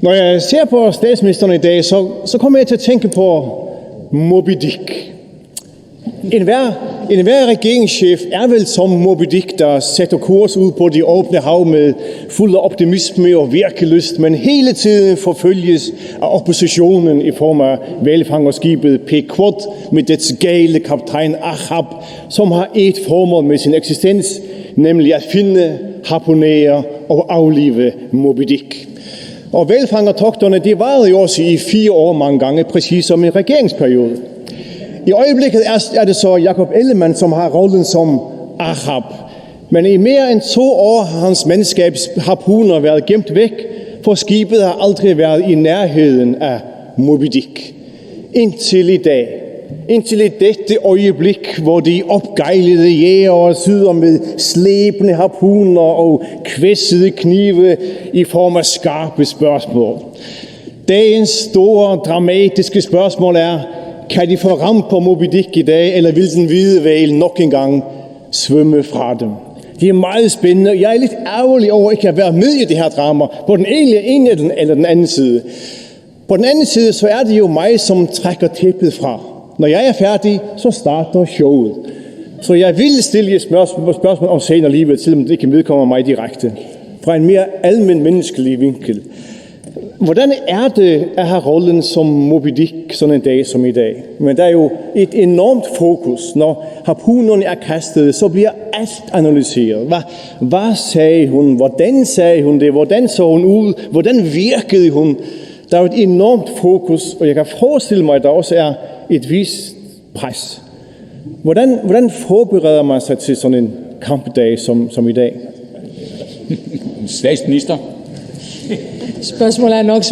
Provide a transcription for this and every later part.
Når jeg ser på statsministeren i dag, så kommer jeg til at tænke på Moby Dick. Enhver regeringschef er vel som Moby Dick, der sætter kurs ud på de åbne hav med fuld af optimisme og virkelyst, men hele tiden forfølges af oppositionen i form af hvalfangerskibet Pequod med dets gale kaptajn Ahab, som har et formål med sin eksistens, nemlig at finde, harpunere og aflive Moby Dick. Og hvalfangertogterne, de varede jo også i 4 år mange gange, præcis som en regeringsperiode. I øjeblikket er det så Jakob Ellemann, som har rollen som Ahab. Men i mere end 2 år har hans mandskabs harpuner været gemt væk, for skibet har aldrig været i nærheden af Moby Dick. Indtil i dag. Indtil i dette øjeblik, hvor de opgejlede jægere sidder med slæbende harpuner og kvæssede knive i form af skarpe spørgsmål. Dagens store, dramatiske spørgsmål er, kan de få ram på Moby Dick i dag, eller vil den hvide hval nok engang svømme fra dem? Det er meget spændende, og jeg er lidt ærgerlig over ikke at være med i det her drama, på den ene eller den anden side. På den anden side, så er det jo mig, som trækker tæppet fra. Når jeg er færdig, så starter showet. Så jeg vil stille et spørgsmål om sagen alligevel, selvom det ikke vedkommer mig direkte. Fra en mere almen menneskelig vinkel. Hvordan er det at have rollen som Moby Dick sådan en dag som i dag? Men der er jo et enormt fokus. Når harpunerne er kastet, så bliver alt analyseret. Hvad sagde hun? Hvordan sagde hun det? Hvordan så hun ud? Hvordan virkede hun? Der er jo et enormt fokus, og jeg kan forestille mig, at der også er et vist pres. Hvordan forbereder man sig til sådan en kampdag som i dag? Statsminister. Spørgsmålet er nok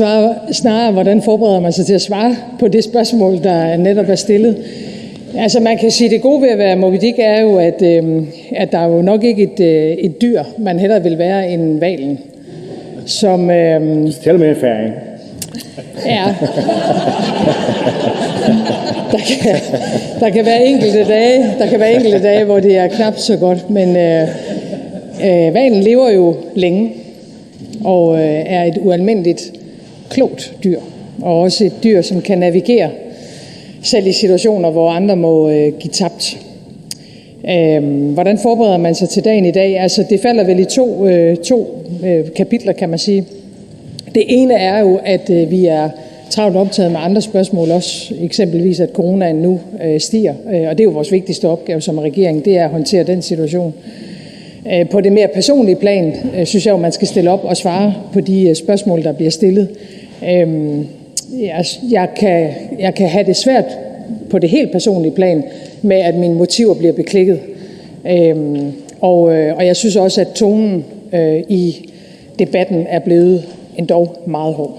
snarere, hvordan forbereder man sig til at svare på det spørgsmål, der netop er stillet. Altså man kan sige, at det gode ved at være Moby Dick er jo, at der er jo nok ikke et dyr, man hellere vil være end hvalen. Som... Tæl med en færing. Ja. Der kan være enkelte dage, hvor det er knap så godt, men hvalen lever jo længe og er et ualmindeligt klogt dyr, og også et dyr, som kan navigere selv i situationer, hvor andre må give tabt. Hvordan forbereder man sig til dagen i dag? Altså, det falder vel i to kapitler, kan man sige. Det ene er jo, at vi er travlt optaget med andre spørgsmål også, eksempelvis at coronaen nu stiger, og det er jo vores vigtigste opgave som regering, det er at håndtere den situation. På det mere personlige plan, synes jeg jo, man skal stille op og svare på de spørgsmål, der bliver stillet. Jeg kan have det svært på det helt personlige plan med, at mine motiver bliver beklikket. Og jeg synes også, at tonen i debatten er blevet endog meget hård.